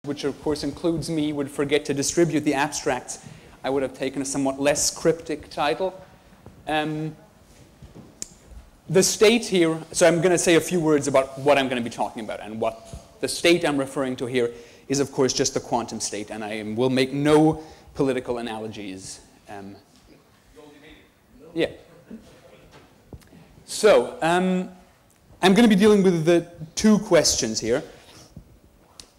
which of course includes me, would forget to distribute the abstracts, I would have taken a somewhat less cryptic title. The state here, so I'm going to say a few words about what I'm going to be talking about, and what the state I'm referring to here is, of course, just the quantum state, and I will make no political analogies. Yeah. So, I'm going to be dealing with the two questions here,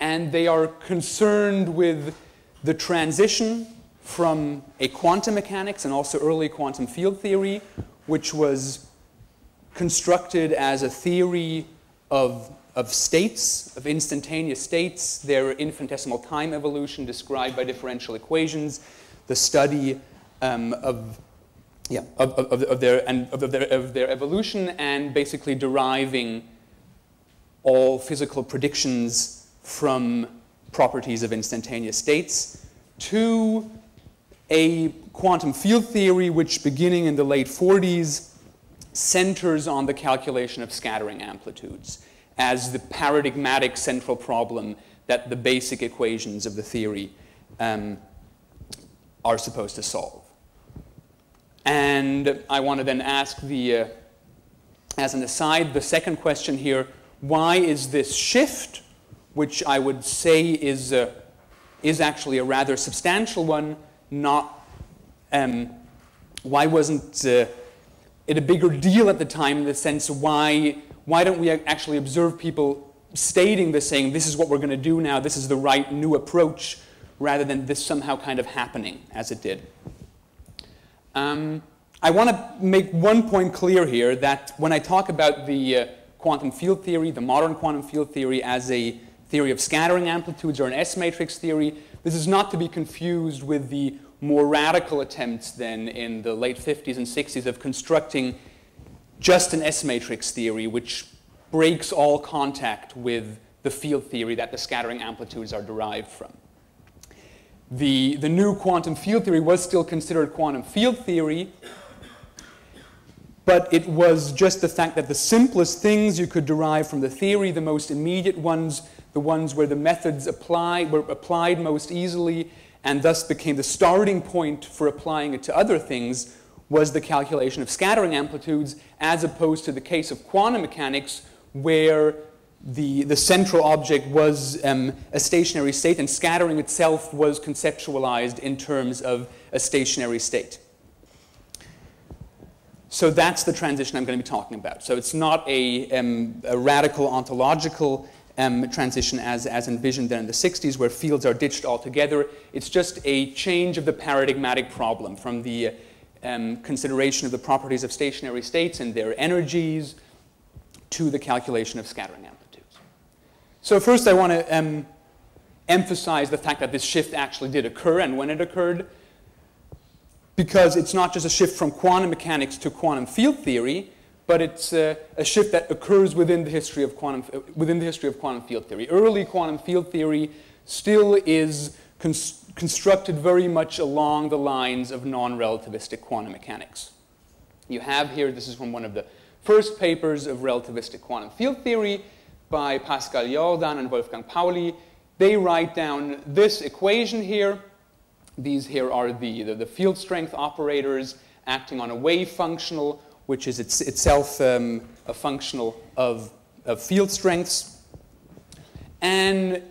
and they are concerned with the transition from a quantum mechanics and also early quantum field theory, which was constructed as a theory of states, of instantaneous states, their infinitesimal time evolution described by differential equations, the study of their evolution, and basically deriving all physical predictions from properties of instantaneous states, to a quantum field theory which, beginning in the late 40s, centers on the calculation of scattering amplitudes as the paradigmatic central problem that the basic equations of the theory are supposed to solve. And I want to then ask as an aside, the second question here: why is this shift, which I would say is actually a rather substantial one, not why wasn't it a bigger deal at the time, in the sense why don't we actually observe people stating this, saying this is what we're going to do now, this is the right new approach, rather than this somehow kind of happening as it did. I want to make one point clear here, that when I talk about the quantum field theory, the modern quantum field theory, as a theory of scattering amplitudes or an S-matrix theory, this is not to be confused with the more radical attempts then in the late 50s and 60s of constructing just an S-matrix theory, which breaks all contact with the field theory that the scattering amplitudes are derived from. The new quantum field theory was still considered quantum field theory, but it was just the fact that the simplest things you could derive from the theory, the most immediate ones, the ones where the methods were applied most easily, and thus became the starting point for applying it to other things, was the calculation of scattering amplitudes, as opposed to the case of quantum mechanics, where the central object was a stationary state, and scattering itself was conceptualized in terms of a stationary state. So that's the transition I'm going to be talking about. So it's not a radical ontological transition as envisioned then in the 60s, where fields are ditched altogether. It's just a change of the paradigmatic problem from the consideration of the properties of stationary states and their energies to the calculation of scattering amplitudes. So first I want to emphasize the fact that this shift actually did occur and when it occurred, because it's not just a shift from quantum mechanics to quantum field theory, but it's a shift that occurs within the history of quantum field theory. Early quantum field theory still is constructed very much along the lines of non-relativistic quantum mechanics. You have here, this is from one of the first papers of relativistic quantum field theory by Pascal Jordan and Wolfgang Pauli. They write down this equation here. These here are the field strength operators acting on a wave functional, which is itself a functional of field strengths. And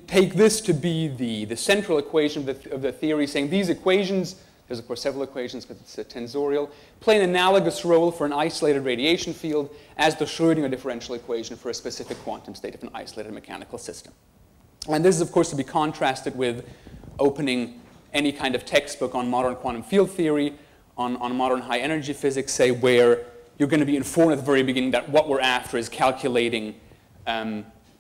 take this to be the central equation of the theory, saying these equations, there's of course several equations because it's a tensorial, play an analogous role for an isolated radiation field as the Schrödinger differential equation for a specific quantum state of an isolated mechanical system. And this is of course to be contrasted with opening any kind of textbook on modern quantum field theory, on modern high energy physics, say, where you're going to be informed at the very beginning that what we're after is calculating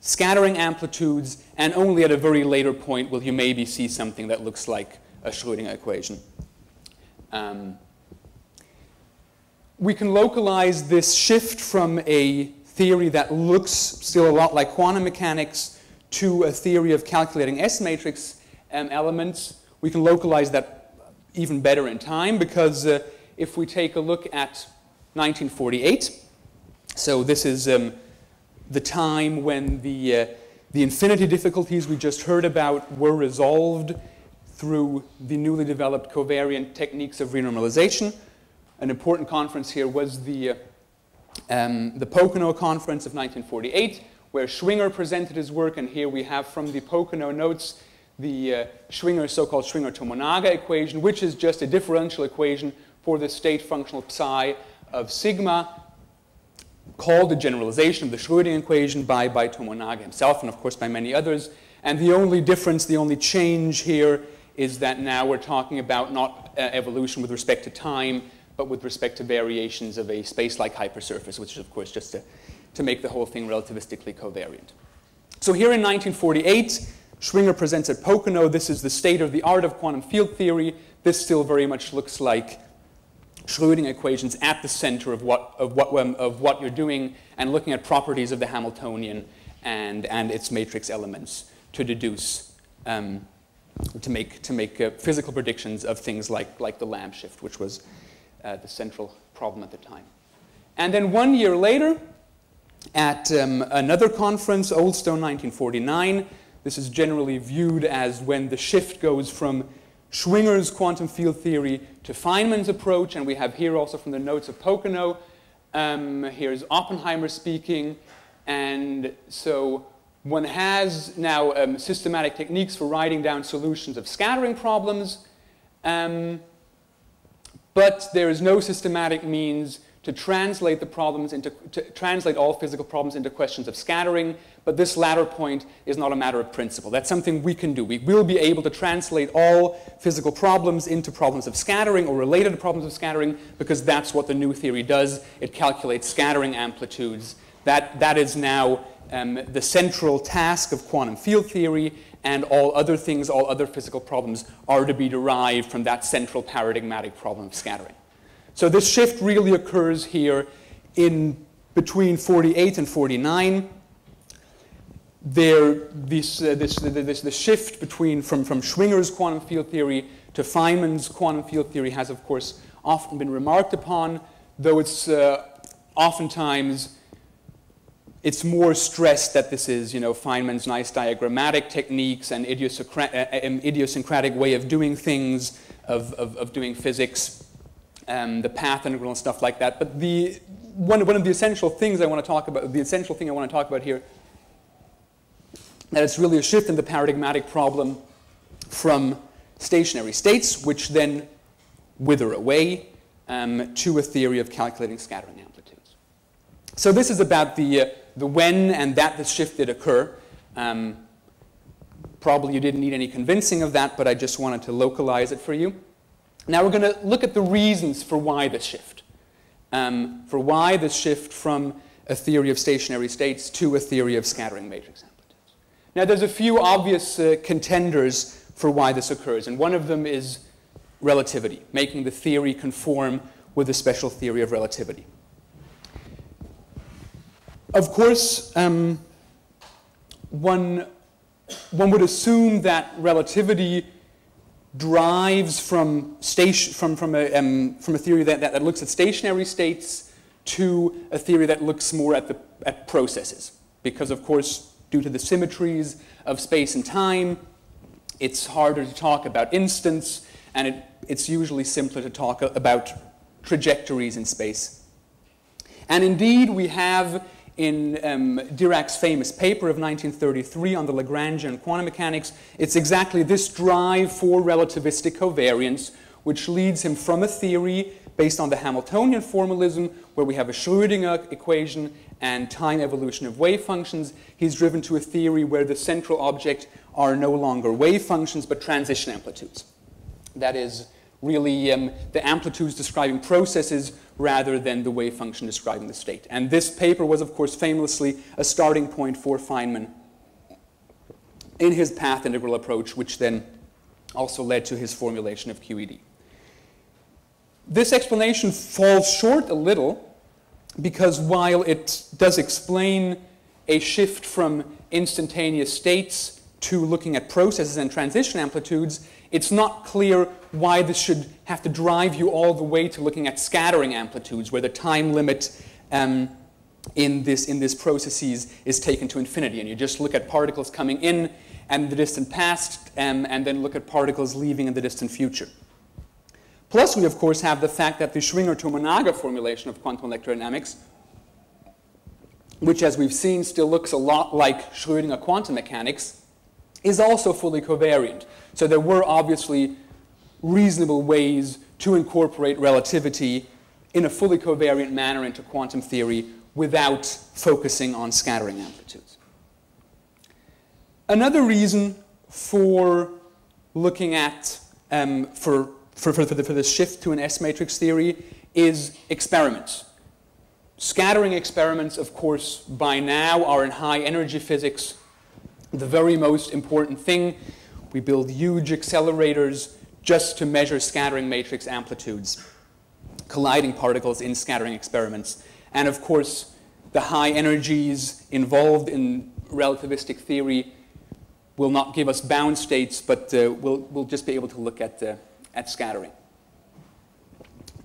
scattering amplitudes, and only at a very later point will you maybe see something that looks like a Schrödinger equation. We can localize this shift from a theory that looks still a lot like quantum mechanics to a theory of calculating S-matrix elements. We can localize that even better in time, because if we take a look at 1948, so this is the time when the The infinity difficulties we just heard about were resolved through the newly developed covariant techniques of renormalization. An important conference here was the Pocono Conference of 1948, where Schwinger presented his work, and here we have from the Pocono notes the so-called Schwinger-Tomonaga equation, which is just a differential equation for the state functional psi of sigma, called the generalization of the Schrödinger equation by Tomonaga himself, and of course by many others. And the only difference, the only change here is that now we're talking about not evolution with respect to time, but with respect to variations of a space-like hypersurface, which is, of course, just to make the whole thing relativistically covariant. So here in 1948, Schwinger presents at Pocono. This is the state of the art of quantum field theory. This still very much looks like Schrödinger equations at the center of what you're doing, and looking at properties of the Hamiltonian and its matrix elements to deduce, to make physical predictions of things like the Lamb shift, which was the central problem at the time. And then 1 year later, at another conference, Oldstone 1949, this is generally viewed as when the shift goes from Schwinger's quantum field theory to Feynman's approach, and we have here also from the notes of Pocono, here's Oppenheimer speaking, and so one has now systematic techniques for writing down solutions of scattering problems, but there is no systematic means to translate the problems to translate all physical problems into questions of scattering. But this latter point is not a matter of principle. That's something we can do. We will be able to translate all physical problems into problems of scattering or related to problems of scattering, because that's what the new theory does. It calculates scattering amplitudes. That is now the central task of quantum field theory, and all other things, all other physical problems are to be derived from that central paradigmatic problem of scattering. So this shift really occurs here in between 48 and 49. The shift from Schwinger's quantum field theory to Feynman's quantum field theory has, of course, often been remarked upon, though it's oftentimes it's more stressed that this is, Feynman's nice diagrammatic techniques and idiosyncratic way of doing things, of doing physics, the path integral and stuff like that. But one of the essential things I want to talk about, the essential thing I want to talk about here, that it's really a shift in the paradigmatic problem from stationary states, which then wither away, to a theory of calculating scattering amplitudes. So this is about the when and that this shift did occur. Probably you didn't need any convincing of that, but I just wanted to localize it for you. Now we're going to look at the reasons for why this shift. From a theory of stationary states to a theory of scattering matrix amplitudes. Now there's a few obvious contenders for why this occurs, and one of them is relativity, making the theory conform with a special theory of relativity. Of course, one would assume that relativity derives from a theory that looks at stationary states to a theory that looks more at processes, because of course, due to the symmetries of space and time, it's harder to talk about instants, and it's usually simpler to talk about trajectories in space. And indeed, we have in Dirac's famous paper of 1933 on the Lagrangian quantum mechanics, it's exactly this drive for relativistic covariance which leads him from a theory based on the Hamiltonian formalism, where we have a Schrödinger equation and time evolution of wave functions. He's driven to a theory where the central object are no longer wave functions, but transition amplitudes. That is really the amplitudes describing processes rather than the wave function describing the state. And this paper was, of course, famously a starting point for Feynman in his path integral approach, which then also led to his formulation of QED. This explanation falls short a little, because while it does explain a shift from instantaneous states to looking at processes and transition amplitudes, it's not clear why this should have to drive you all the way to looking at scattering amplitudes, where the time limit in this processes is taken to infinity. And you just look at particles coming in and the distant past, and then look at particles leaving in the distant future. Plus, we, of course, have the fact that the Schwinger-Tomonaga formulation of quantum electrodynamics, which, as we've seen, still looks a lot like Schrödinger quantum mechanics, is also fully covariant. So there were obviously reasonable ways to incorporate relativity in a fully covariant manner into quantum theory without focusing on scattering amplitudes. Another reason for looking at, for the shift to an S-matrix theory is experiments. Scattering experiments, of course, by now are in high energy physics the very most important thing. We build huge accelerators just to measure scattering matrix amplitudes, colliding particles in scattering experiments. And of course, the high energies involved in relativistic theory will not give us bound states, but we'll just be able to look at scattering.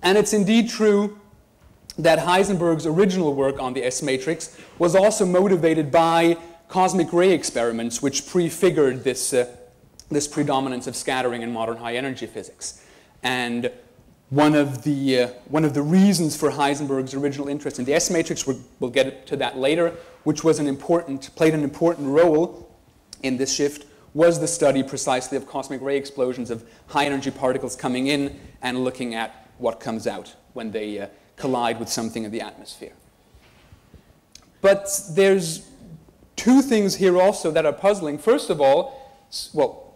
And it's indeed true that Heisenberg's original work on the S-matrix was also motivated by cosmic ray experiments, which prefigured this predominance of scattering in modern high-energy physics. And one of the reasons for Heisenberg's original interest in the S-matrix, we'll get to that later, which was played an important role in this shift, was the study precisely of cosmic ray explosions of high-energy particles coming in and looking at what comes out when they collide with something in the atmosphere. But there's two things here also that are puzzling. First of all, well,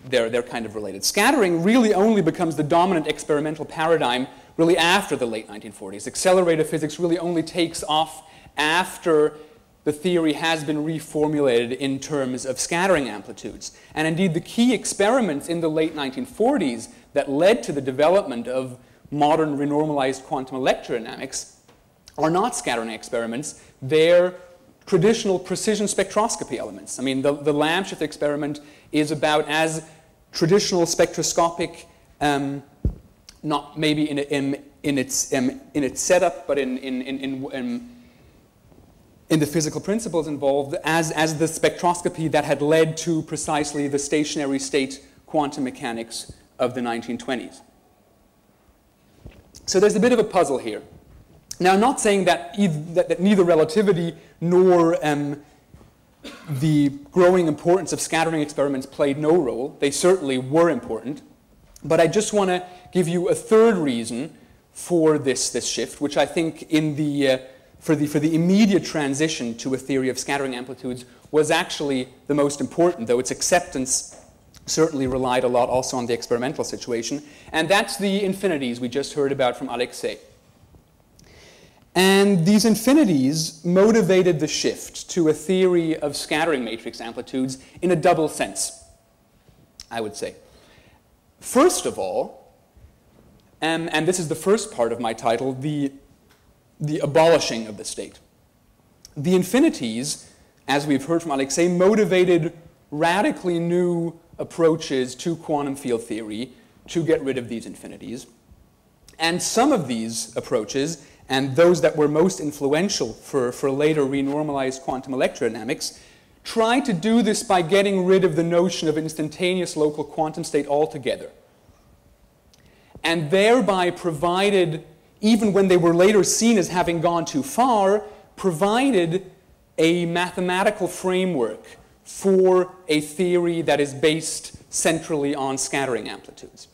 they're kind of related. Scattering really only becomes the dominant experimental paradigm really after the late 1940s. Accelerator physics really only takes off after the theory has been reformulated in terms of scattering amplitudes. And indeed, the key experiments in the late 1940s that led to the development of modern renormalized quantum electrodynamics are not scattering experiments. They're traditional precision spectroscopy elements. I mean, the lamp shift experiment is about as traditional spectroscopic, not maybe in its setup, but in the physical principles involved, as the spectroscopy that had led to precisely the stationary state quantum mechanics of the 1920s. So there's a bit of a puzzle here. Now, I'm not saying that neither relativity nor the growing importance of scattering experiments played no role. They certainly were important. But I just want to give you a third reason for this shift, which I think for the immediate transition to a theory of scattering amplitudes was actually the most important, though its acceptance certainly relied a lot also on the experimental situation. And that's the infinities we just heard about from Alexei. And these infinities motivated the shift to a theory of scattering matrix amplitudes in a double sense, I would say. First of all, and this is the first part of my title, the abolishing of the state. The infinities, as we've heard from Alexei, motivated radically new approaches to quantum field theory to get rid of these infinities. And some of these approaches, and those that were most influential for later renormalized quantum electrodynamics, tried to do this by getting rid of the notion of instantaneous local quantum state altogether. And thereby provided, even when they were later seen as having gone too far, provided a mathematical framework for a theory that is based centrally on scattering amplitudes.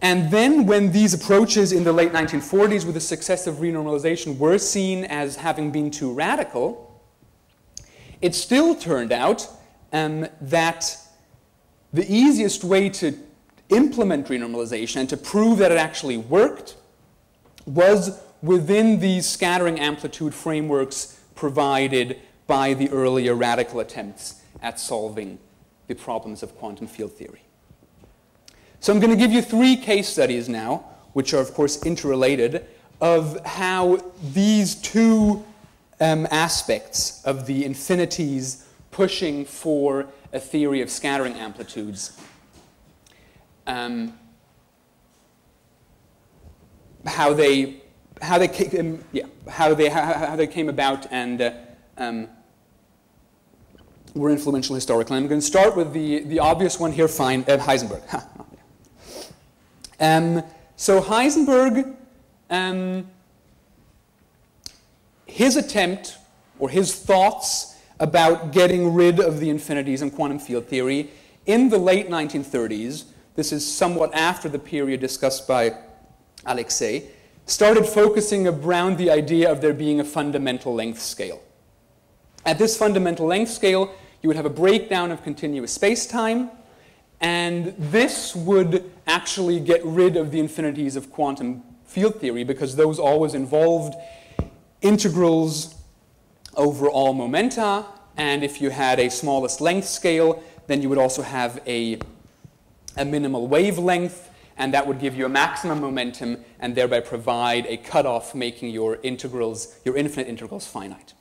And then when these approaches in the late 1940s with the success of renormalization were seen as having been too radical, it still turned out that the easiest way to implement renormalization and to prove that it actually worked was within these scattering amplitude frameworks provided by the earlier radical attempts at solving the problems of quantum field theory. So I'm going to give you 3 case studies now, which are of course interrelated, of how these two aspects of the infinities pushing for a theory of scattering amplitudes, how they how they came about and were influential historically. I'm going to start with the obvious one here, Heisenberg. So Heisenberg, his attempt or his thoughts about getting rid of the infinities in quantum field theory in the late 1930s, this is somewhat after the period discussed by Alexei, started focusing around the idea of there being a fundamental length scale. At this fundamental length scale, you would have a breakdown of continuous space-time, and this would actually get rid of the infinities of quantum field theory because those always involved integrals over all momenta, and if you had a smallest length scale, then you would also have a minimal wavelength, and that would give you a maximum momentum and thereby provide a cutoff, making your integrals, your infinite integrals, finite.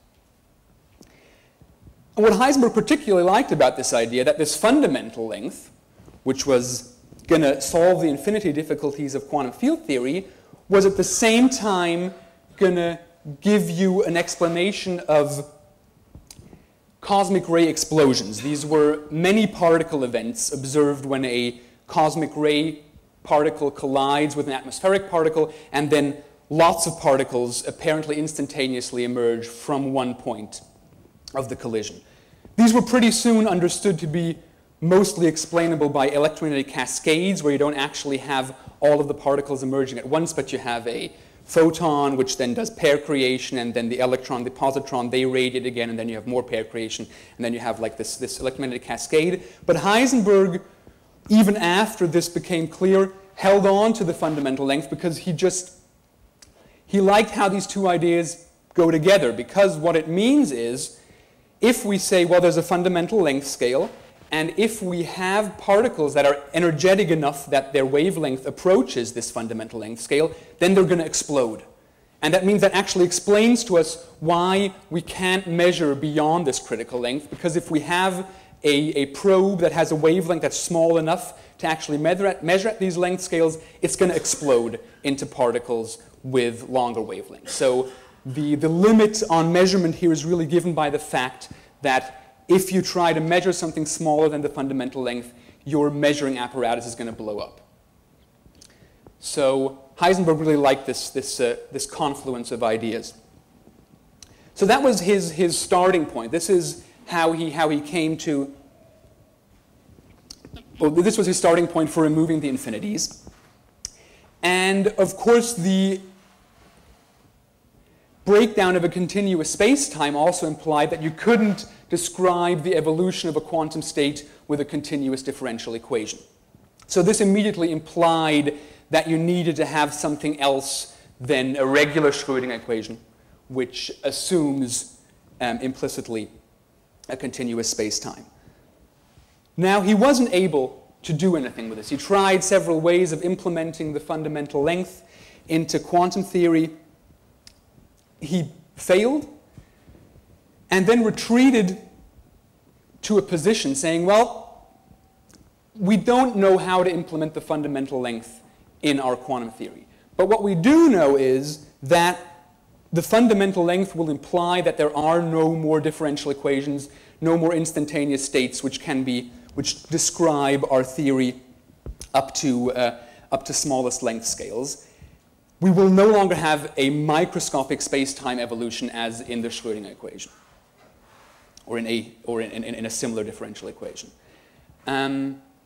And what Heisenberg particularly liked about this idea, that this fundamental length, which was going to solve the infinity difficulties of quantum field theory, was at the same time going to give you an explanation of cosmic ray explosions. These were many particle events observed when a cosmic ray particle collides with an atmospheric particle, and then lots of particles apparently instantaneously emerge from one point of the collision. These were pretty soon understood to be mostly explainable by electromagnetic cascades, where you don't actually have all of the particles emerging at once, but you have a photon, which then does pair creation, and then the electron, the positron, they radiate again, and then you have more pair creation, and then you have like this electromagnetic cascade. But Heisenberg, even after this became clear, held on to the fundamental length because he liked how these two ideas go together, because what it means is, if we say, well, there's a fundamental length scale, and if we have particles that are energetic enough that their wavelength approaches this fundamental length scale, then they're going to explode. And that means that actually explains to us why we can't measure beyond this critical length, because if we have a probe that has a wavelength that's small enough to actually measure at these length scales, it's going to explode into particles with longer wavelengths. So the limit on measurement here is really given by the fact that if you try to measure something smaller than the fundamental length, your measuring apparatus is going to blow up. So Heisenberg really liked this confluence of ideas. So that was his starting point. This is how he came to, well, this was his starting point for removing the infinities. And of course, the breakdown of a continuous space-time also implied that you couldn't describe the evolution of a quantum state with a continuous differential equation. So this immediately implied that you needed to have something else than a regular Schrödinger equation, which assumes implicitly a continuous space-time. Now, he wasn't able to do anything with this. He tried several ways of implementing the fundamental length into quantum theory. He failed, and then retreated to a position saying, well, we don't know how to implement the fundamental length in our quantum theory. But what we do know is that the fundamental length will imply that there are no more differential equations, no more instantaneous states which describe our theory up to smallest length scales. We will no longer have a microscopic space-time evolution as in the Schrödinger equation, or in a similar differential equation.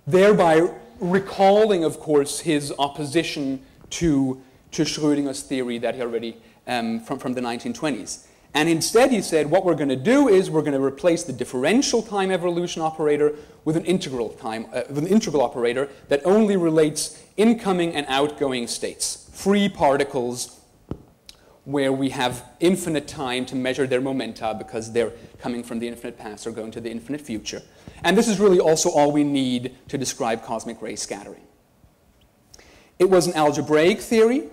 Thereby recalling, of course, his opposition to Schrödinger's theory that he already from the 1920s. And instead, he said, what we're going to do is we're going to replace the differential time evolution operator with an integral operator that only relates incoming and outgoing states, free particles where we have infinite time to measure their momenta because they're coming from the infinite past or going to the infinite future. And this is really also all we need to describe cosmic ray scattering. It was an algebraic theory,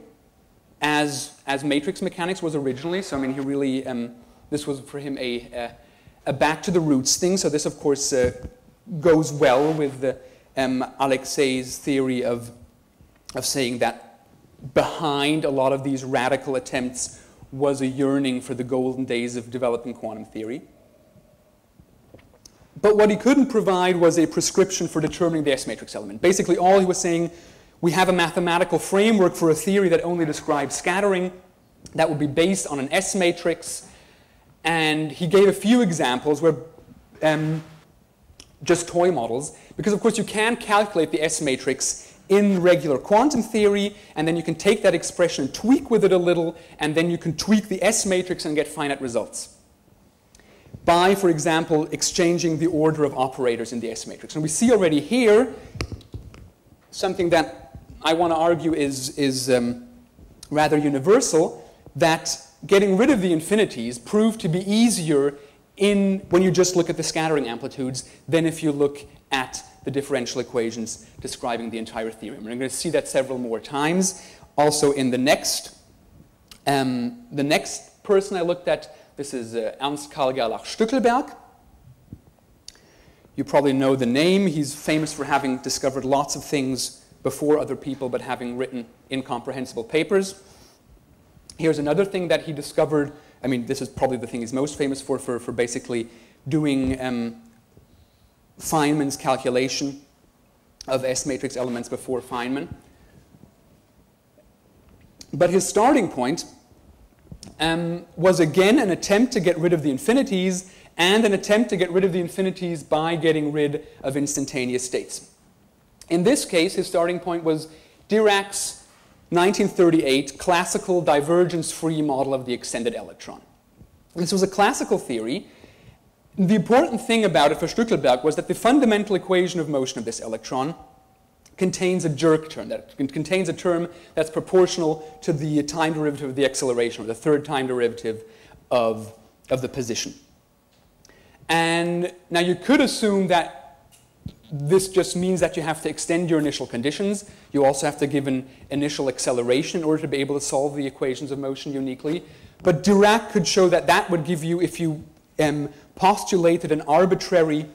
as matrix mechanics was originally. So I mean, he really, this was for him a back to the roots thing. So this, of course, goes well with Alexei's theory of saying that behind a lot of these radical attempts was a yearning for the golden days of developing quantum theory. But what he couldn't provide was a prescription for determining the S-matrix element. Basically, all he was saying, we have a mathematical framework for a theory that only describes scattering that would be based on an S-matrix. And he gave a few examples where just toy models, because of course you can calculate the S-matrix in regular quantum theory, and then you can take that expression and tweak with it a little, and then you can tweak the S-matrix and get finite results by, for example, exchanging the order of operators in the S-matrix. And we see already here something that I want to argue is rather universal, that getting rid of the infinities proved to be easier when you just look at the scattering amplitudes than if you look at the differential equations describing the entire theorem. And I'm going to see that several more times. Also in the next person I looked at, this is Ernst Karl Gerlach Stückelberg. You probably know the name. He's famous for having discovered lots of things before other people, but having written incomprehensible papers. Here's another thing that he discovered. I mean, this is probably the thing he's most famous for basically doing Feynman's calculation of S-matrix elements before Feynman. But his starting point was again an attempt to get rid of the infinities, and an attempt to get rid of the infinities by getting rid of instantaneous states. In this case, his starting point was Dirac's 1938 classical divergence-free model of the extended electron. This was a classical theory. The important thing about it for Stückelberg was that the fundamental equation of motion of this electron contains a jerk term. That contains a term that's proportional to the time derivative of the acceleration, or the third time derivative of the position. And now you could assume that this just means that you have to extend your initial conditions. You also have to give an initial acceleration in order to be able to solve the equations of motion uniquely. But Dirac could show that that would give you, if you postulated an arbitrary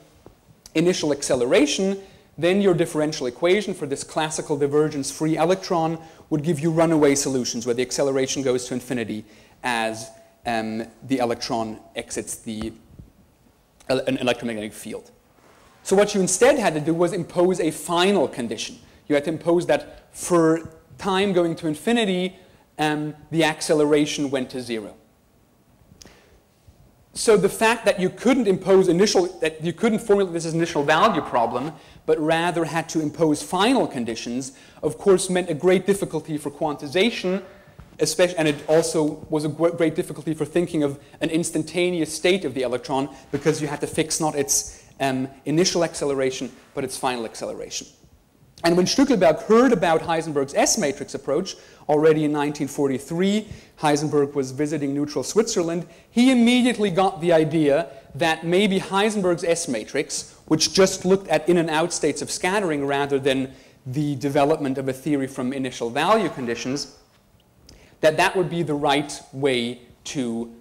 initial acceleration, then your differential equation for this classical divergence-free electron would give you runaway solutions where the acceleration goes to infinity as the electron exits an electromagnetic field. So what you instead had to do was impose a final condition. You had to impose that for time going to infinity, the acceleration went to 0. So the fact that you couldn't impose that you couldn't formulate this as initial value problem, but rather had to impose final conditions, of course meant a great difficulty for quantization, and it also was a great difficulty for thinking of an instantaneous state of the electron, because you had to fix not its initial acceleration, but its final acceleration. And when Stückelberg heard about Heisenberg's S-matrix approach, already in 1943, Heisenberg was visiting neutral Switzerland, he immediately got the idea that maybe Heisenberg's S-matrix, which just looked at in and out states of scattering rather than the development of a theory from initial value conditions, that would be the right way to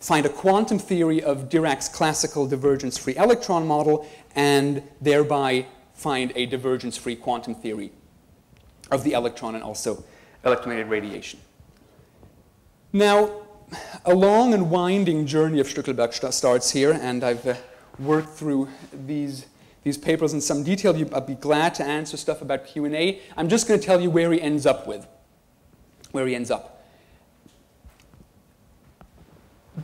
find a quantum theory of Dirac's classical divergence-free electron model, and thereby find a divergence-free quantum theory of the electron and also electromagnetic radiation. Now, a long and winding journey of Stückelberg starts here, and I've worked through these papers in some detail. I'd be glad to answer stuff about Q&A. I'm just going to tell you where he ends up with.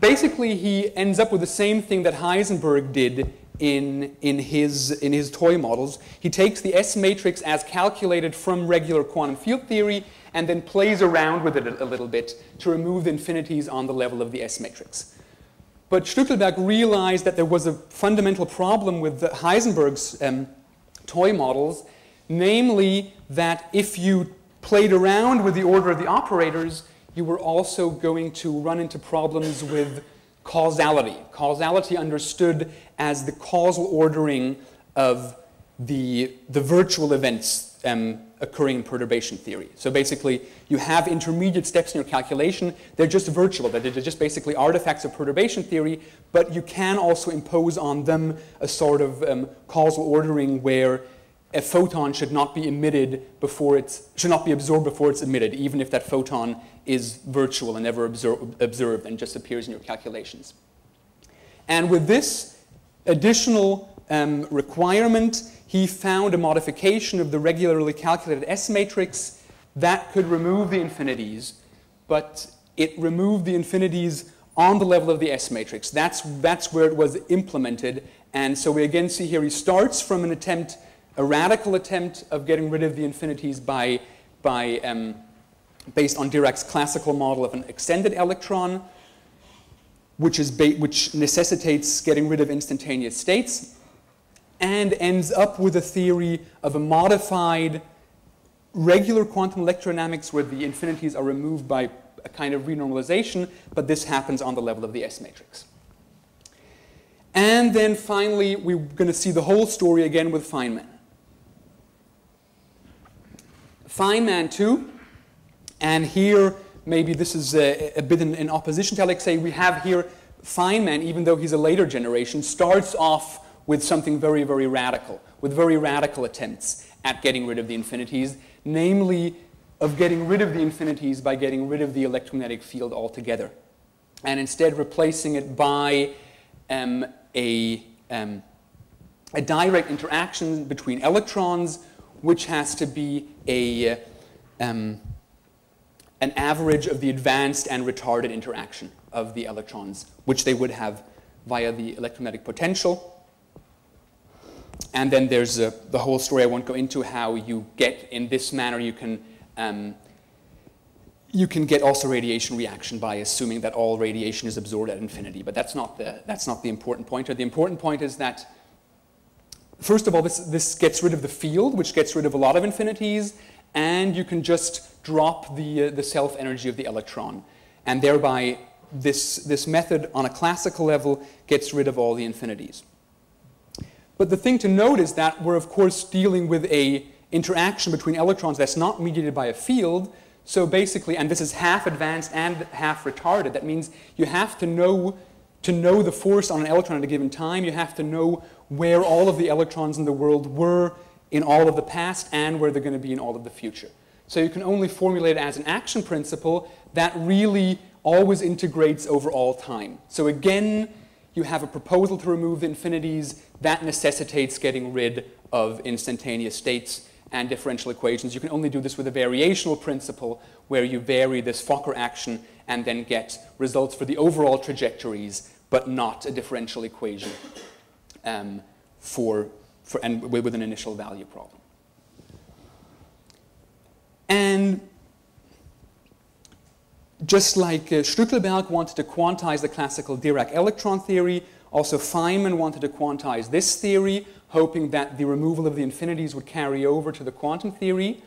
Basically, he ends up with the same thing that Heisenberg did in his toy models. He takes the S-matrix as calculated from regular quantum field theory and then plays around with it a little bit to remove the infinities on the level of the S-matrix. But Stückelberg realized that there was a fundamental problem with Heisenberg's toy models, namely that if you played around with the order of the operators, you were also going to run into problems with causality. Causality understood as the causal ordering of the virtual events occurring in perturbation theory. So basically, you have intermediate steps in your calculation. They're just virtual. They're just basically artifacts of perturbation theory, but you can also impose on them a sort of causal ordering where a photon should not be emitted before should not be absorbed before it's emitted, even if that photon is virtual and never observed and just appears in your calculations. And with this additional requirement, he found a modification of the regularly calculated S matrix that could remove the infinities, but it removed the infinities on the level of the S matrix. That's where it was implemented. And so we again see here he starts from an attempt, a radical attempt of getting rid of the infinities based on Dirac's classical model of an extended electron, which necessitates getting rid of instantaneous states, and ends up with a theory of a modified regular quantum electrodynamics where the infinities are removed by a kind of renormalization, but this happens on the level of the S matrix. And then finally, we're going to see the whole story again with Feynman. Feynman 2, and here maybe this is a bit in opposition to Alexei. We have here Feynman, even though he's a later generation, starts off with something very, very radical, with very radical attempts at getting rid of the infinities, namely of getting rid of the infinities by getting rid of the electromagnetic field altogether, and instead replacing it by a direct interaction between electrons, which has to be an average of the advanced and retarded interaction of the electrons, which they would have via the electromagnetic potential. And then there's the whole story. I won't go into how you get, in this manner, you can get also radiation reaction by assuming that all radiation is absorbed at infinity. But that's not the important point. The important point is that, first of all, this gets rid of the field, which gets rid of a lot of infinities, and you can just drop the self-energy of the electron. And thereby, this method on a classical level gets rid of all the infinities. But the thing to note is that we're, of course, dealing with an interaction between electrons that's not mediated by a field. So basically, and this is half advanced and half retarded, that means you have to know the force on an electron at a given time. You have to know where all of the electrons in the world were in all of the past and where they're going to be in all of the future. So you can only formulate it as an action principle that really always integrates over all time. So again, you have a proposal to remove the infinities that necessitates getting rid of instantaneous states and differential equations. You can only do this with a variational principle where you vary this Fokker action and then get results for the overall trajectories, but not a differential equation and with an initial value problem. And just like Stückelberg wanted to quantize the classical Dirac electron theory, also Feynman wanted to quantize this theory, hoping that the removal of the infinities would carry over to the quantum theory.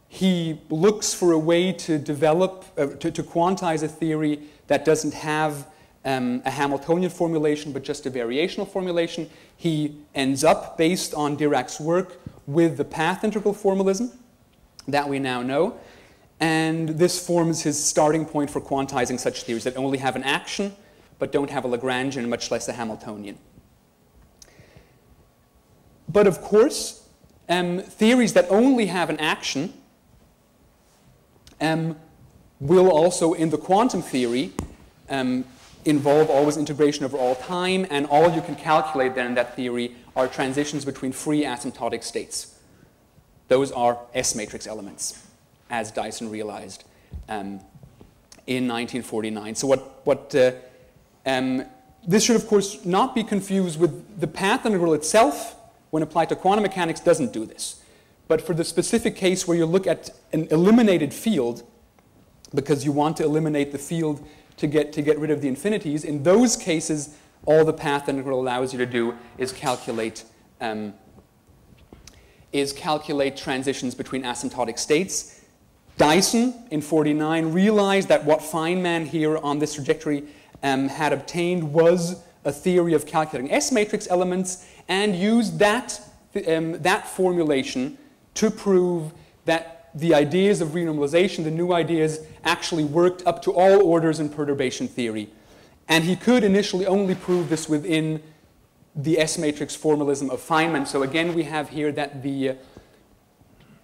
He looks for a way to develop, to quantize a theory that doesn't have a Hamiltonian formulation, but just a variational formulation. He ends up, based on Dirac's work, with the path integral formalism that we now know. And this forms his starting point for quantizing such theories that only have an action, but don't have a Lagrangian, much less a Hamiltonian. But of course, theories that only have an action will also, in the quantum theory, involve always integration over all time, and all you can calculate then in that theory are transitions between free asymptotic states. Those are S-matrix elements, as Dyson realized in 1949. So this should, of course, not be confused with the path integral itself, when applied to quantum mechanics, doesn't do this. But for the specific case where you look at an eliminated field, because you want to eliminate the field to get rid of the infinities, in those cases, all the path integral allows you to do is calculate transitions between asymptotic states. Dyson, in 49, realized that what Feynman here on this trajectory had obtained was a theory of calculating S-matrix elements, and used that formulation to prove that the ideas of renormalization, the new ideas, actually worked up to all orders in perturbation theory. And he could initially only prove this within the S-matrix formalism of Feynman. So again, we have here that the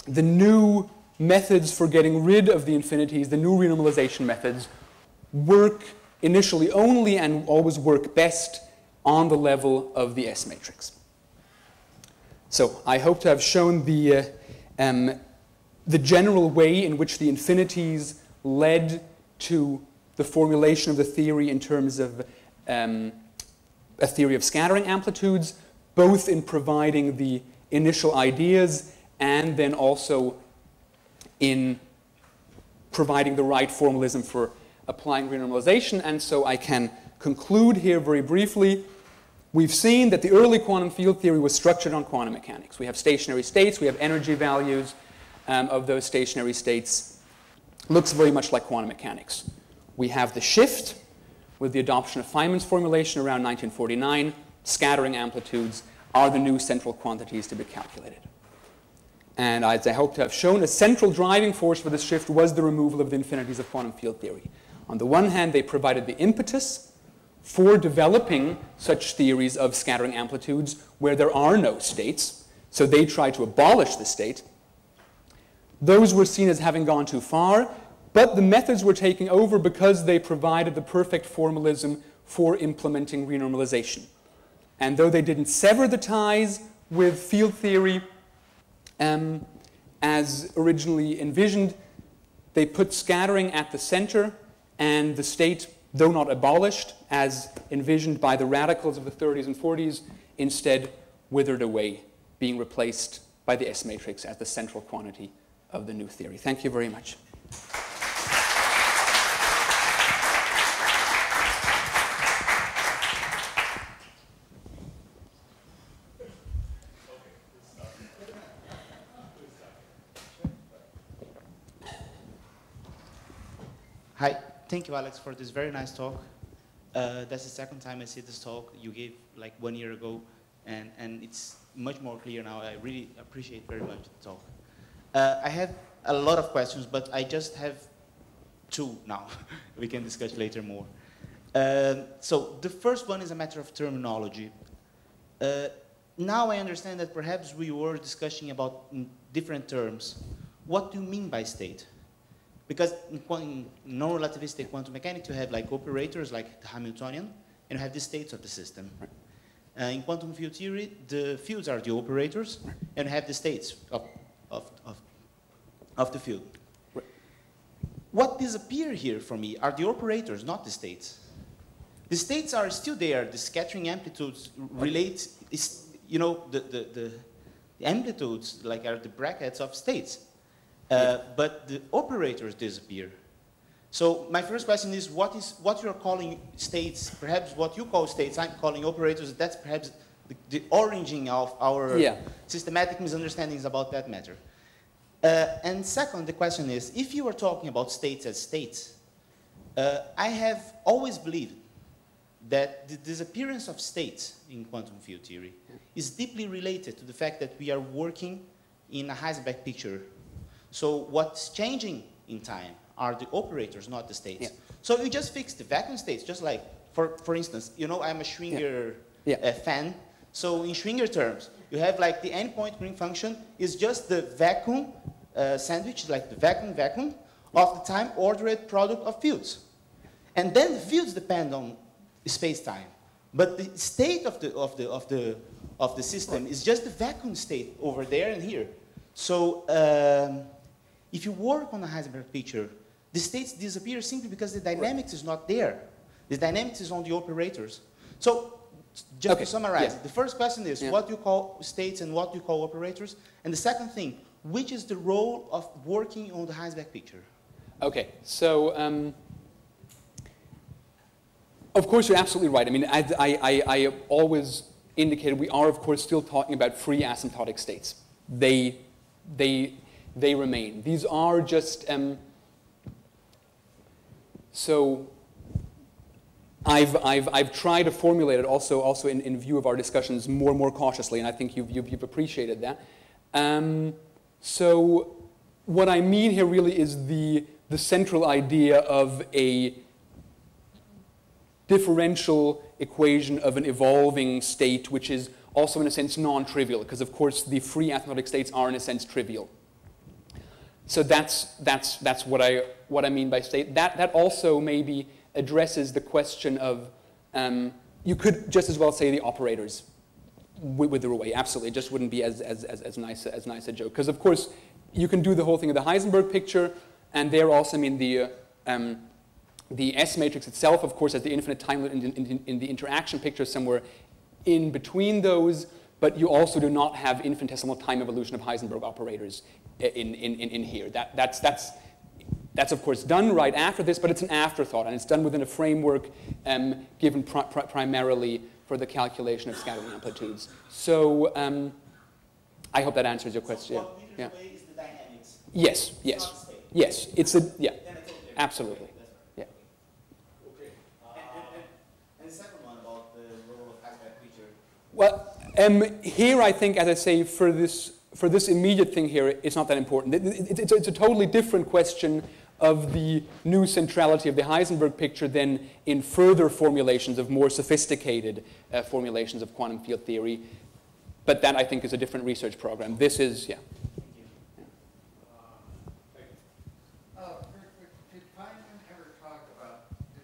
new methods for getting rid of the infinities, the new renormalization methods, work initially only and always work best on the level of the S-matrix. So I hope to have shown the general way in which the infinities led to the formulation of the theory in terms of a theory of scattering amplitudes, both in providing the initial ideas and then also in providing the right formalism for applying renormalization. And so I can conclude here very briefly. We've seen that the early quantum field theory was structured on quantum mechanics. We have stationary states, we have energy values of those stationary states. Looks very much like quantum mechanics. We have the shift with the adoption of Feynman's formulation around 1949. Scattering amplitudes are the new central quantities to be calculated. And as I hope to have shown, a central driving force for this shift was the removal of the infinities of quantum field theory. On the one hand, they provided the impetus for developing such theories of scattering amplitudes where there are no states. So they tried to abolish the state. Those were seen as having gone too far, but the methods were taking over because they provided the perfect formalism for implementing renormalization. And though they didn't sever the ties with field theory as originally envisioned, they put scattering at the center, and the state, though not abolished as envisioned by the radicals of the 30s and 40s, instead withered away, being replaced by the S-matrix as the central quantity of the new theory. Thank you very much. Hi, thank you, Alex, for this very nice talk. That's the second time I see this talk you gave like 1 year ago, and it's much more clear now. I really appreciate very much the talk. I have a lot of questions, but I just have two now. We can discuss later more. So the first one is a matter of terminology. Now I understand that perhaps we were discussing about different terms. What do you mean by state? Because in non-relativistic quantum mechanics, you have like operators like the Hamiltonian, and you have the states of the system. In quantum field theory, the fields are the operators, and you have the states of the field. What disappear here for me are the operators, not the states. The states are still there. The scattering amplitudes relate, you know, the amplitudes like are the brackets of states. But the operators disappear. So my first question is what you're calling states, perhaps what you call states, I'm calling operators. That's perhaps the origin of our systematic misunderstandings about that matter. And second, the question is, if you are talking about states as states, I have always believed that the disappearance of states in quantum field theory is deeply related to the fact that we are working in a Heisenberg picture. So what's changing in time are the operators, not the states. Yeah. So you just fix the vacuum states, just like, for instance, you know, I'm a Schwinger fan. So in Schwinger terms, you have like the endpoint Green function is just the vacuum sandwich, like the vacuum of the time ordered product of fields. And then the fields depend on space-time. But the state of the system is just the vacuum state over there and here. So if you work on a Heisenberg picture, the states disappear simply because the dynamics is not there. The dynamics is on the operators. So just to summarize, the first question is what you call states and what you call operators. And the second thing, which is the role of working on the Heisenberg picture? Okay, so of course you're absolutely right. I mean, I always indicated we are, of course, still talking about free asymptotic states. They remain. These are just, so I've tried to formulate it also in view of our discussions more cautiously, and I think you've appreciated that. So what I mean here really is the central idea of differential equation of an evolving state, which is also in a sense non-trivial, because of course the free asymptotic states are in a sense trivial. So that's what I mean by state. That also maybe addresses the question of, you could just as well say the operators wither away. Absolutely, it just wouldn't be as nice a joke. Because of course you can do the whole thing of the Heisenberg picture, and there also, I mean, the S matrix itself, of course, has the infinite time limit in the interaction picture somewhere in between those, but you also do not have infinitesimal time evolution of Heisenberg operators in here. That's of course done right after this, but it's an afterthought, and it's done within a framework given primarily for the calculation of scattering amplitudes. So I hope that answers your question. What leads the way is the dynamics. Yes, yes, yes. It's a absolutely. Yeah. Okay. And the second one about the role of Heisenberg feature. Well, here I think, as I say, for this immediate thing here, it's not that important. It's a totally different question of the new centrality of the Heisenberg picture than in further formulations of more sophisticated formulations of quantum field theory. But that, I think, is a different research program. This is, yeah. Did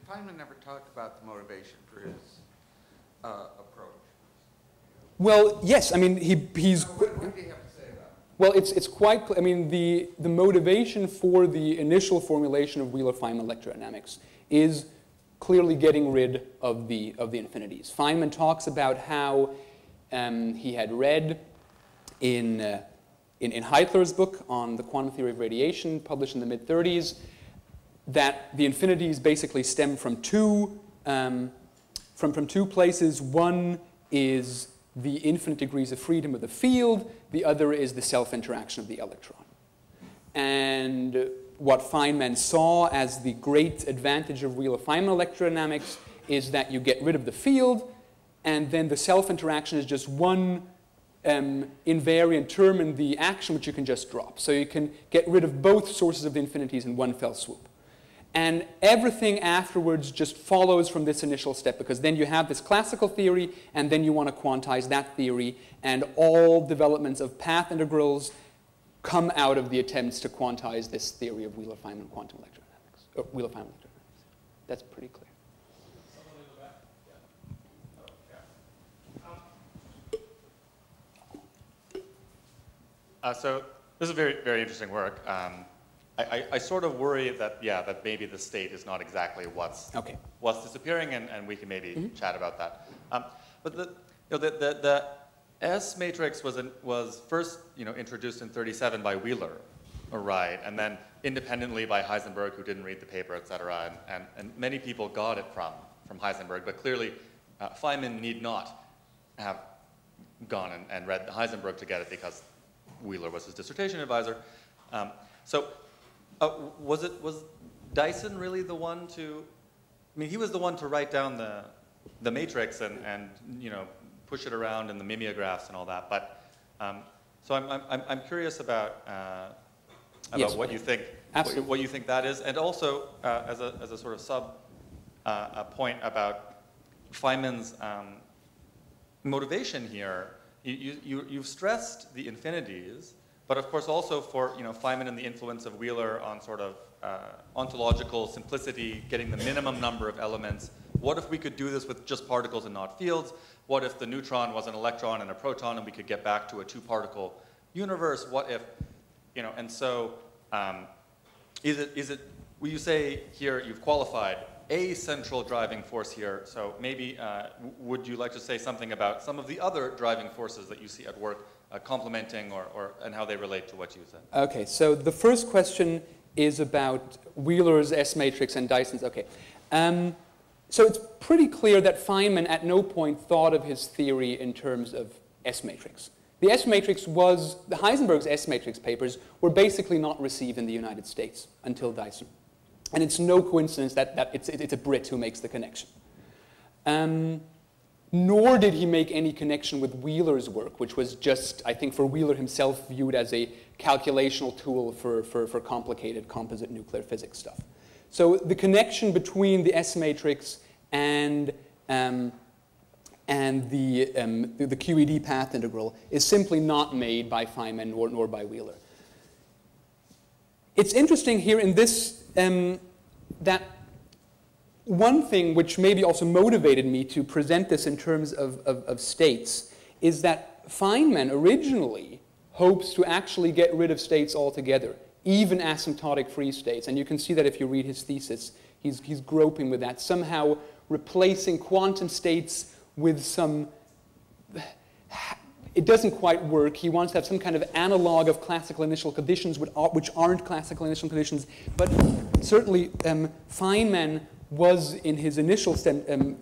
Feynman ever talk about the motivation for his approach? Well, yes. I mean, he's. What do you have to say about it? Well, it's quite. I mean, the motivation for the initial formulation of Wheeler-Feynman electrodynamics is clearly getting rid of the infinities. Feynman talks about how he had read in Heitler's book on the quantum theory of radiation, published in the mid-30s, that the infinities basically stem from two places. One is the infinite degrees of freedom of the field. The other is the self-interaction of the electron. And what Feynman saw as the great advantage of Wheeler-Feynman electrodynamics is that you get rid of the field, and then the self-interaction is just one invariant term in the action, which you can just drop. So you can get rid of both sources of the infinities in one fell swoop. And everything afterwards just follows from this initial step, because then you have this classical theory, and then you want to quantize that theory, and all developments of path integrals come out of the attempts to quantize this theory of Wheeler-Feynman quantum electrodynamics, or Wheeler-Feynman electrodynamics. That's pretty clear. So this is very, very interesting work. I sort of worry that, yeah, that maybe the state is not exactly what's disappearing, and we can maybe chat about that. But the S matrix was first introduced in �37 by Wheeler, right, and then independently by Heisenberg, who didn't read the paper, et cetera, and many people got it from Heisenberg, but clearly Feynman need not have gone and read Heisenberg to get it, because Wheeler was his dissertation advisor. Was Dyson really the one to? I mean, he was the one to write down the matrix and push it around in the mimeographs and all that. But so I'm curious about yes, what you think. Absolutely. What you think that is, and also as a sort of sub point about Feynman's motivation here. You've stressed the infinities, but of course also for Feynman and the influence of Wheeler on sort of ontological simplicity, getting the minimum number of elements. What if we could do this with just particles and not fields? What if the neutron was an electron and a proton, and we could get back to a two-particle universe? What if, and so is it? Will you say here you've qualified a central driving force here, so maybe would you like to say something about some of the other driving forces that you see at work, complementing and how they relate to what you said? Okay, so the first question is about Wheeler's S matrix and Dyson's. Okay, so it's pretty clear that Feynman at no point thought of his theory in terms of S matrix. The S matrix the Heisenberg's S matrix papers were basically not received in the United States until Dyson. And it's no coincidence that it's a Brit who makes the connection. Nor did he make any connection with Wheeler's work, which was just, I think, for Wheeler himself viewed as a calculational tool for complicated composite nuclear physics stuff. So the connection between the S matrix and the QED path integral is simply not made by Feynman nor by Wheeler. It's interesting here in this that one thing which maybe also motivated me to present this in terms of states is that Feynman originally hopes to actually get rid of states altogether, even asymptotic free states. And you can see that if you read his thesis, he's groping with that, somehow replacing quantum states with some, it doesn't quite work. He wants to have some kind of analog of classical initial conditions which aren't classical initial conditions. But certainly Feynman was in his initial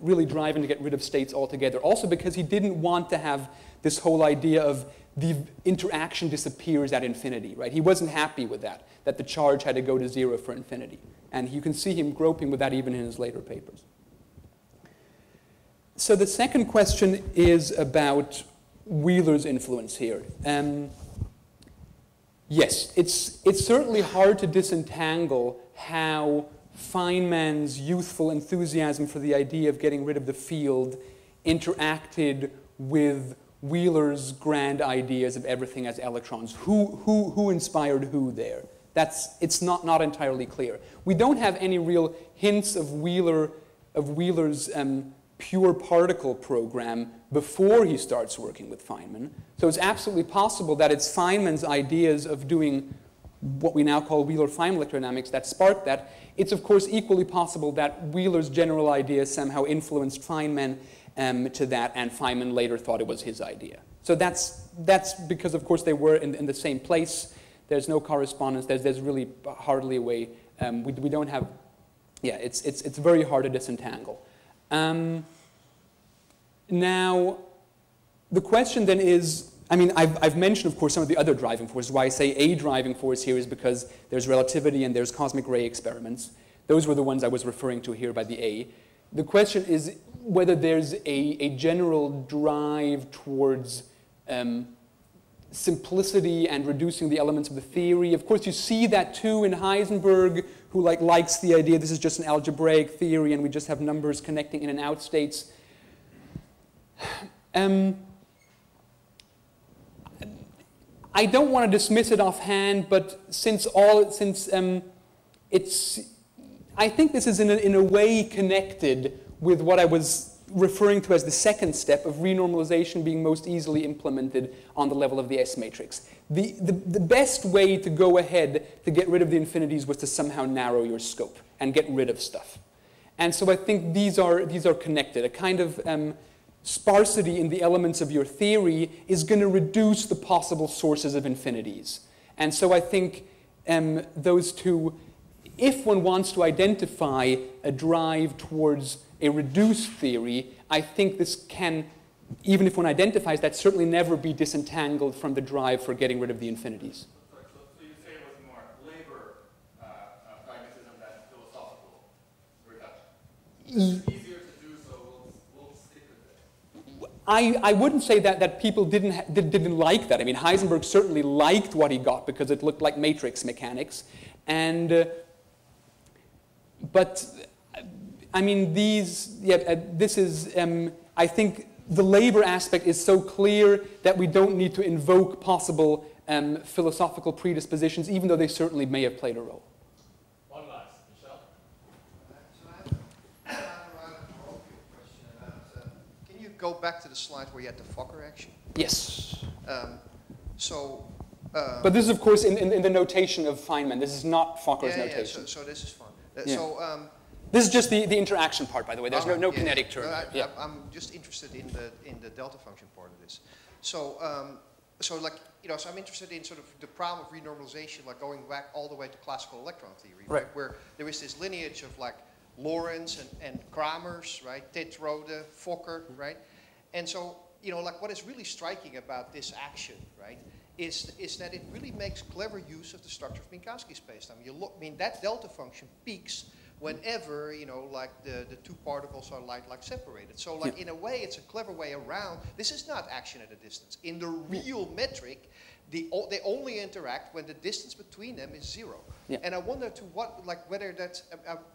really driving to get rid of states altogether. Also because he didn't want to have this whole idea of the interaction disappears at infinity, right? He wasn't happy with that the charge had to go to 0 for infinity. And you can see him groping with that even in his later papers. So the second question is about Wheeler's influence here. Yes, it's certainly hard to disentangle how Feynman's youthful enthusiasm for the idea of getting rid of the field interacted with Wheeler's grand ideas of everything as electrons. Who inspired who there? It's not entirely clear. We don't have any real hints of Wheeler's pure particle program before he starts working with Feynman. So it's absolutely possible that it's Feynman's ideas of doing what we now call Wheeler-Feynman electrodynamics that sparked that. It's of course equally possible that Wheeler's general ideas somehow influenced Feynman to that, and Feynman later thought it was his idea. So that's because of course they were in the same place. There's no correspondence. There's really hardly a way. We don't have. Yeah, it's very hard to disentangle. Now, the question then is, I mean, I've mentioned, of course, some of the other driving forces. Why I say a driving force here is because there's relativity and there's cosmic ray experiments. Those were the ones I was referring to here by the A. The question is whether there's a general drive towards simplicity and reducing the elements of the theory. Of course, you see that too in Heisenberg, who likes the idea this is just an algebraic theory and we just have numbers connecting in and out states. I don't want to dismiss it offhand, but I think this is in a way connected with what I was referring to as the second step of renormalization being most easily implemented on the level of the S matrix. The best way to go ahead to get rid of the infinities was to somehow narrow your scope and get rid of stuff. And so I think these are connected. A kind of sparsity in the elements of your theory is going to reduce the possible sources of infinities. And so I think those two, if one wants to identify a drive towards a reduced theory, I think this can, even if one identifies that, certainly never be disentangled from the drive for getting rid of the infinities. So you say it was more labor pragmatism than philosophical reduction? It's easier to do, so we'll stick with it. I wouldn't say that people didn't like that. I mean, Heisenberg certainly liked what he got because it looked like matrix mechanics. But I mean, this is, I think the labor aspect is so clear that we don't need to invoke possible philosophical predispositions, even though they certainly may have played a role. One last, Michelle. So I have a rather parochial question about, can you go back to the slide where you had the Fokker action? Yes. But this is, of course, in the notation of Feynman. This is not Fokker's notation. So this is fun. Yeah. This is just the interaction part, by the way. There's no kinetic term. I'm just interested in the delta function part of this. So I'm interested in sort of the problem of renormalization, like going back all the way to classical electron theory, right? Where there is this lineage of like Lorentz and Kramers, right? Tetrode, Fokker, right? And so, like what is really striking about this action, right, is that it really makes clever use of the structure of Minkowski spacetime. That delta function peaks whenever, you know, like the two particles are like separated. So like in a way, it's a clever way around. This is not action at a distance. In the real metric, they only interact when the distance between them is 0. Yeah. And I wonder to what, like whether that's,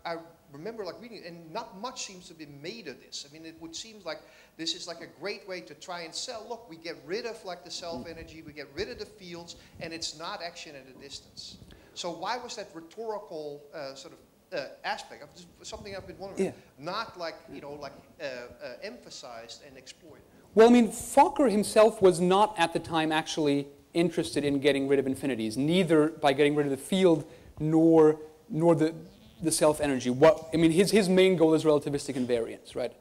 I remember like reading, and not much seems to be made of this. I mean, it would seem like this is like a great way to try and sell, look, we get rid of like the self-energy, we get rid of the fields, and it's not action at a distance. So why was that rhetorical sort of aspect of something I've been wondering, not like, you know, like emphasized and exploited? Well, I mean, Fokker himself was not at the time actually interested in getting rid of infinities, neither by getting rid of the field nor the self-energy. I mean, his main goal is relativistic invariance, right?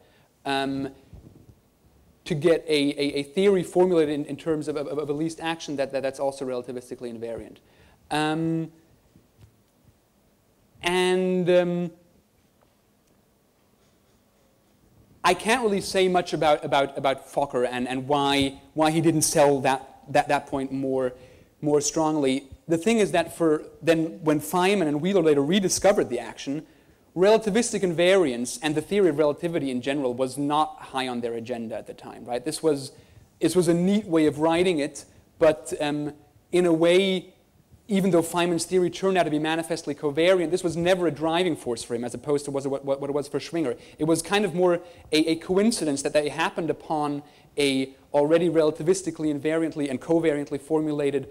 To get a theory formulated in terms of a least action that's also relativistically invariant. I can't really say much about Fokker and why he didn't sell that point more strongly. The thing is that then when Feynman and Wheeler later rediscovered the action, relativistic invariance and the theory of relativity in general was not high on their agenda at the time, right? This was a neat way of writing it, but in a way, even though Feynman's theory turned out to be manifestly covariant, this was never a driving force for him as opposed to what it was for Schwinger. It was kind of more a coincidence that they happened upon a already relativistically invariantly and covariantly formulated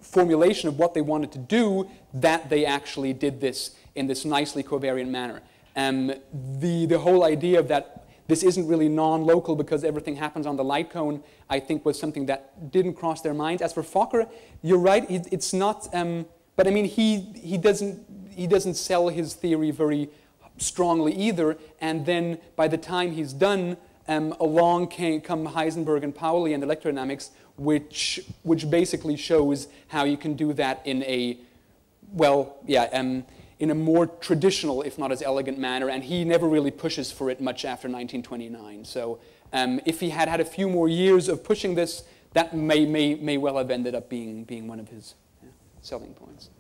formulation of what they wanted to do, that they actually did this in this nicely covariant manner. The whole idea of that this isn't really non-local because everything happens on the light cone, I think was something that didn't cross their minds. As for Fokker, you're right, it's not, but I mean, he doesn't sell his theory very strongly either, and then by the time he's done, along come Heisenberg and Pauli and electrodynamics, which basically shows how you can do that in a, in a more traditional, if not as elegant manner, and he never really pushes for it much after 1929. So if he had had a few more years of pushing this, that may well have ended up being one of his selling points.